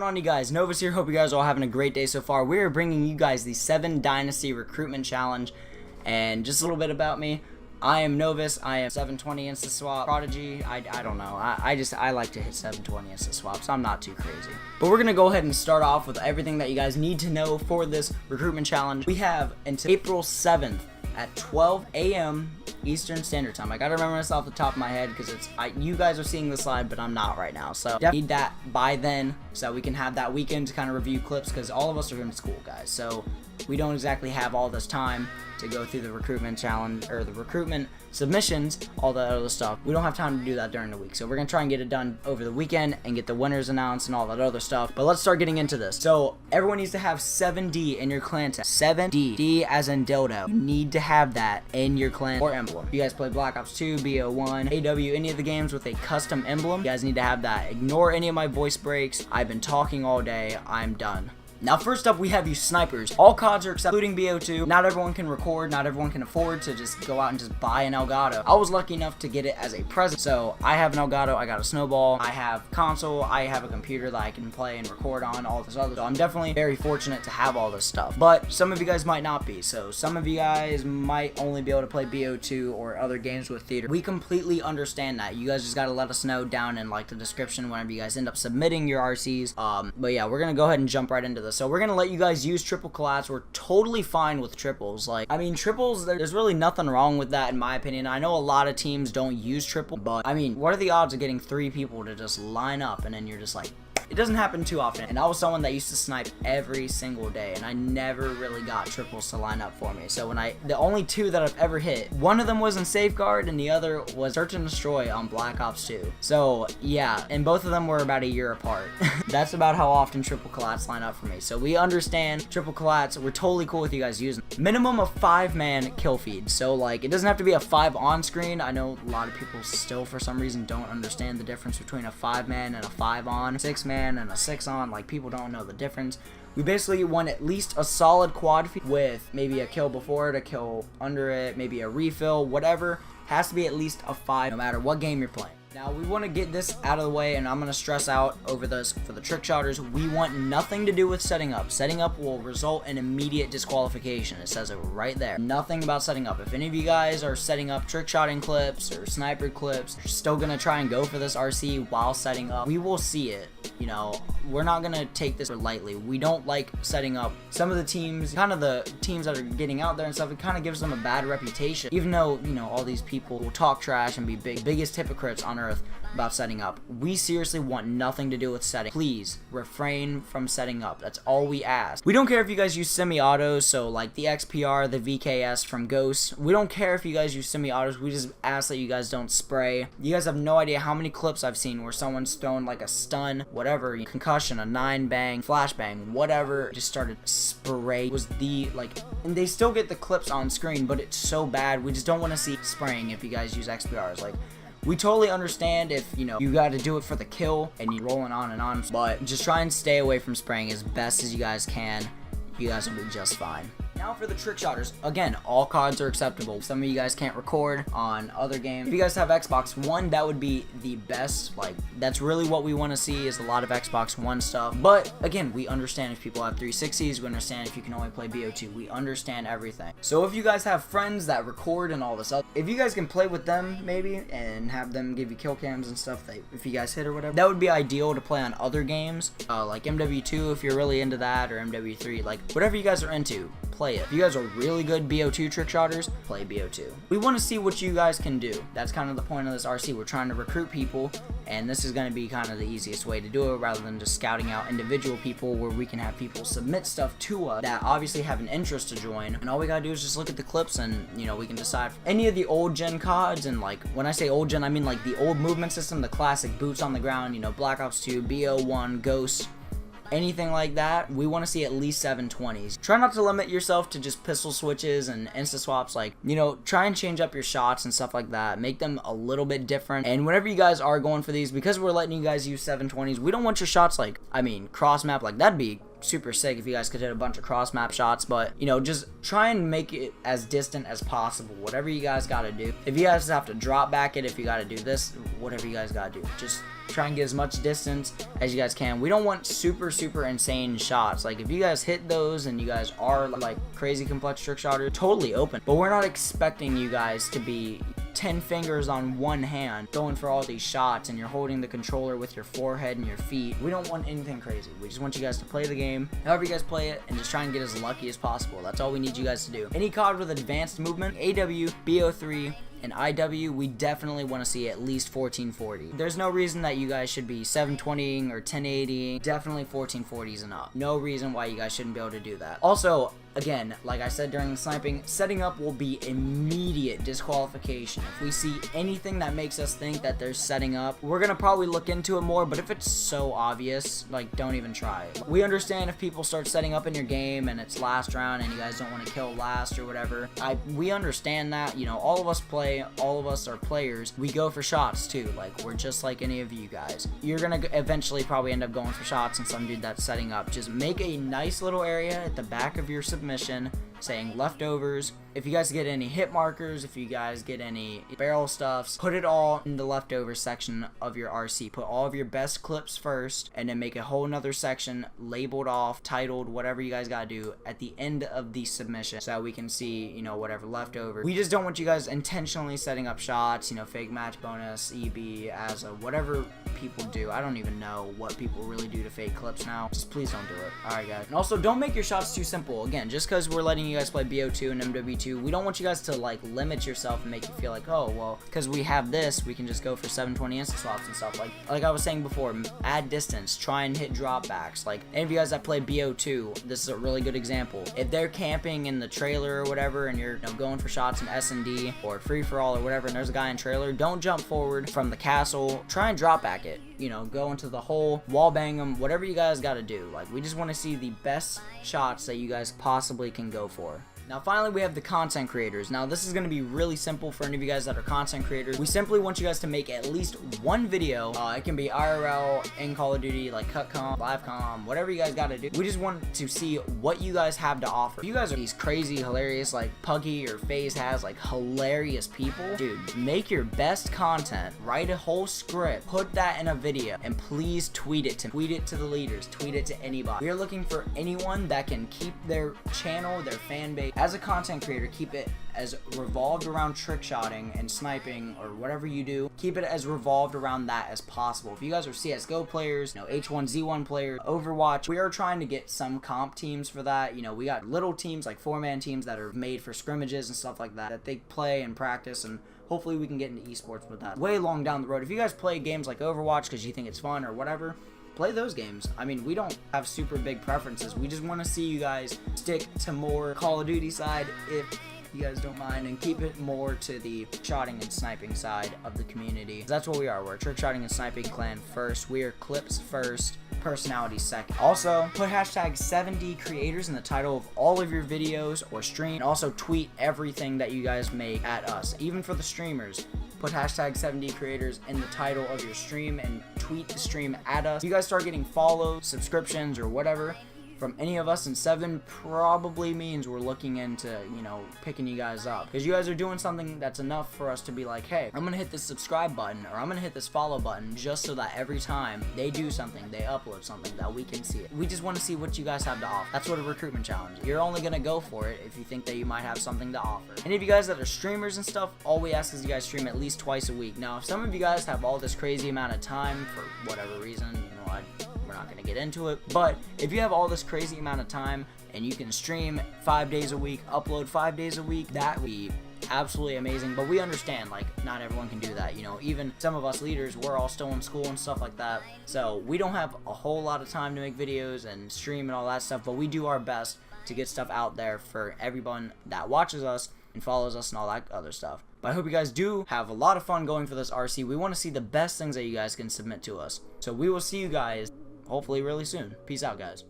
on, you guys? Novus here. Hope you guys are all having a great day so far. We are bringing you guys the 7 Dynasty Recruitment Challenge. And just a little bit about me. I am Novus. I am 720 Insta Swap Prodigy. I don't know. I like to hit 720 Insta Swaps. I'm not too crazy. But we're going to go ahead and start off with everything that you guys need to know for this Recruitment Challenge. We have until April 7th at 12 a.m. Eastern Standard Time. I gotta remember this off the top of my head because you guys are seeing the slide, but I'm not right now. So need that by then so that we can have that weekend to kind of review clips because all of us are in school, guys. So we don't exactly have all this time to go through the recruitment challenge or the recruitment submissions, all that other stuff. We don't have time to do that during the week. So we're gonna try and get it done over the weekend and get the winners announced and all that other stuff. But let's start getting into this. So everyone needs to have 7D in your clan tag. 7D. D as in dildo. You need to have that in your clan or emblem. If you guys play Black Ops 2, BO1, AW, any of the games with a custom emblem, you guys need to have that. Ignore any of my voice breaks. I've been talking all day. I'm done. Now, first up, we have you snipers. All CODs are accepted, including BO2. Not everyone can record. Not everyone can afford to just go out and just buy an Elgato. I was lucky enough to get it as a present. So I have an Elgato. I got a Snowball. I have console. I have a computer that I can play and record on, all this other. So I'm definitely very fortunate to have all this stuff. But some of you guys might not be. So some of you guys might only be able to play BO2 or other games with theater. We completely understand that. You guys just got to let us know down in like the description whenever you guys end up submitting your RCs. But yeah, we're going to go ahead and jump right into this. So we're going to let you guys use triple collabs. We're totally fine with triples. Like, I mean, triples, there's really nothing wrong with that in my opinion. I know a lot of teams don't use triple, but I mean, what are the odds of getting 3 people to just line up and then you're just like, it doesn't happen too often. And I was someone that used to snipe every single day, and I never really got triples to line up for me. So the only 2 that I've ever hit, one of them was in Safeguard, and the other was Search and Destroy on Black Ops 2. So yeah, and both of them were about a year apart. That's about how often triple collats line up for me. So we understand triple collats. We're totally cool with you guys using them. Minimum of 5-man kill feed. So like, it doesn't have to be a 5 on screen. I know a lot of people still for some reason don't understand the difference between a 5-man and a 5 on, 6-man and a 6 on. Like, people don't know the difference. We basically want at least a solid quad feed with maybe a kill before it, a kill under it, maybe a refill, whatever. Has to be at least a 5 no matter what game you're playing. Now, we want to get this out of the way, and I'm going to stress out over this for the trick shotters. We want nothing to do with setting up. Setting up will result in immediate disqualification. It says it right there. Nothing about setting up. If any of you guys are setting up trick shotting clips or sniper clips, you're still going to try and go for this RC while setting up, we will see it. You know, we're not going to take this lightly. We don't like setting up. Some of the teams, kind of the teams that are getting out there and stuff, it kind of gives them a bad reputation. Even though, you know, all these people will talk trash and be biggest hypocrites on earth about setting up. We seriously want nothing to do with setting. Please refrain from setting up. That's all we ask. We don't care if you guys use semi-autos, so like the XPR, the VKS from Ghost. We don't care if you guys use semi-autos. We just ask that you guys don't spray. You guys have no idea how many clips I've seen where someone's thrown like a stun, whatever, concussion, a 9-bang, flashbang, whatever, just started spray. It was and they still get the clips on screen, but it's so bad. We just don't want to see spraying if you guys use XPRs. Like, we totally understand if, you know, you got to do it for the kill and you're rolling on and on, but just try and stay away from spraying as best as you guys can. You guys will be just fine. Now for the trick shotters. Again, all CODs are acceptable. Some of you guys can't record on other games. If you guys have Xbox One, that would be the best. Like, that's really what we want to see, is a lot of Xbox One stuff. But again, we understand if people have 360s. We understand if you can only play BO2. We understand everything. So if you guys have friends that record and all this stuff, if you guys can play with them maybe and have them give you kill cams and stuff, if you guys hit or whatever, that would be ideal to play on other games, like MW2 if you're really into that, or MW3, like whatever you guys are into. Play it. If you guys are really good BO2 trick shotters, play BO2. We want to see what you guys can do. That's kind of the point of this RC. We're trying to recruit people, and this is going to be kind of the easiest way to do it, rather than just scouting out individual people, where we can have people submit stuff to us that obviously have an interest to join, and all we gotta do is just look at the clips, and you know, we can decide. Any of the old gen CODs, and like when I say old gen, I mean like the old movement system, the classic boots on the ground, you know, Black Ops 2, BO1, Ghost, anything like that, we want to see at least 720s. Try not to limit yourself to just pistol switches and insta swaps. Like, you know, try and change up your shots and stuff like that. Make them a little bit different. And whenever you guys are going for these, because we're letting you guys use 720s, we don't want your shots like, I mean, cross map. Like, that'd be super sick if you guys could hit a bunch of cross map shots, but you know, just try and make it as distant as possible. Whatever you guys got to do. If you guys have to drop back it, if you got to do this, whatever you guys got to do, just try and get as much distance as you guys can. We don't want super insane shots. Like if you guys hit those and you guys are like crazy complex trick shotter, totally open, but we're not expecting you guys to be 10 fingers on one hand going for all these shots and you're holding the controller with your forehead and your feet. We don't want anything crazy. We just want you guys to play the game however you guys play it and just try and get as lucky as possible. That's all we need you guys to do. Any COD with advanced movement, AW, BO3, and IW, we definitely want to see at least 1440. There's no reason that you guys should be 720ing or 1080. Definitely 1440s and up. No reason why you guys shouldn't be able to do that. Also, again, like I said during the sniping, setting up will be immediate disqualification. If we see anything that makes us think that there's setting up, we're gonna probably look into it more, but if it's so obvious, like, don't even try it. We understand if people start setting up in your game and it's last round and you guys don't want to kill last or whatever. We understand that, you know, all of us play, all of us are players. We go for shots too, like, we're just like any of you guys. You're gonna eventually probably end up going for shots and some dude that's setting up. Just make a nice little area at the back of your submission saying leftovers. If you guys get any hit markers, if you guys get any barrel stuffs, put it all in the leftover section of your RC. Put all of your best clips first and then make a whole nother section labeled off, titled, whatever you guys gotta do at the end of the submission so that we can see, you know, whatever leftover. We just don't want you guys intentionally setting up shots, you know, fake match bonus, EB, as a whatever people do. I don't even know what people really do to fake clips now. Just please don't do it. Alright guys. And also don't make your shots too simple. Again, just because we're letting you guys play BO2 and MW2, we don't want you guys to like limit yourself and make you feel like, oh well, because we have this, we can just go for 720 instant swaps and stuff. Like I was saying before, add distance, try and hit dropbacks. Like any of you guys that play BO2, this is a really good example. If they're camping in the trailer or whatever and you're, you know, going for shots in S&D or free for all or whatever, and there's a guy in trailer, don't jump forward from the castle. Try and drop back it. You know, go into the hole, wall bang them, whatever you guys got to do. Like, we just want to see the best shots that you guys possibly can go for. Now finally we have the content creators. Now this is going to be really simple for any of you guys that are content creators. We simply want you guys to make at least one video. It can be IRL, in Call of Duty, like cut comp, live comp, whatever you guys got to do. We just want to see what you guys have to offer. If you guys are these crazy, hilarious, like Puggy or FaZe has, like hilarious people, dude, make your best content, write a whole script, put that in a video, and please tweet it to the leaders, tweet it to anybody. We are looking for anyone that can keep their channel, their fan base, as a content creator, keep it as revolved around trick shotting and sniping or whatever you do. Keep it as revolved around that as possible. If you guys are CSGO players, you know, H1Z1 players, Overwatch, we are trying to get some comp teams for that. You know, we got little teams like 4-man teams that are made for scrimmages and stuff like that that they play and practice, and hopefully we can get into esports with that way long down the road. If you guys play games like Overwatch because you think it's fun or whatever, play those games. I mean, we don't have super big preferences. We just want to see you guys stick to more Call of Duty side if you guys don't mind, and keep it more to the shotting and sniping side of the community. That's what we are. We're a trick shotting and sniping clan first. We are clips first, personality second. Also, put hashtag 7D creators in the title of all of your videos or stream, and also tweet everything that you guys make at us. Even for the streamers, put hashtag 7D creators in the title of your stream and tweet the stream at us. If you guys start getting follows, subscriptions, or whatever from any of us, and 7 probably means we're looking into, you know, picking you guys up, because you guys are doing something that's enough for us to be like, hey, I'm gonna hit this subscribe button or I'm gonna hit this follow button, just so that every time they do something, they upload something, that we can see it. We just want to see what you guys have to offer. That's what a recruitment challenge is. You're only gonna go for it if you think that you might have something to offer. Any of you guys that are streamers and stuff, all we ask is you guys stream at least twice a week. Now if some of you guys have all this crazy amount of time for whatever reason, you know, we're not going to get into it, but if you have all this crazy amount of time and you can stream 5 days a week, upload 5 days a week, that would be absolutely amazing. But we understand, like, not everyone can do that. You know, even some of us leaders, we're all still in school and stuff like that, so we don't have a whole lot of time to make videos and stream and all that stuff, but we do our best to get stuff out there for everyone that watches us and follows us and all that other stuff. But I hope you guys do have a lot of fun going for this RC. We want to see the best things that you guys can submit to us. So we will see you guys hopefully really soon. Peace out, guys.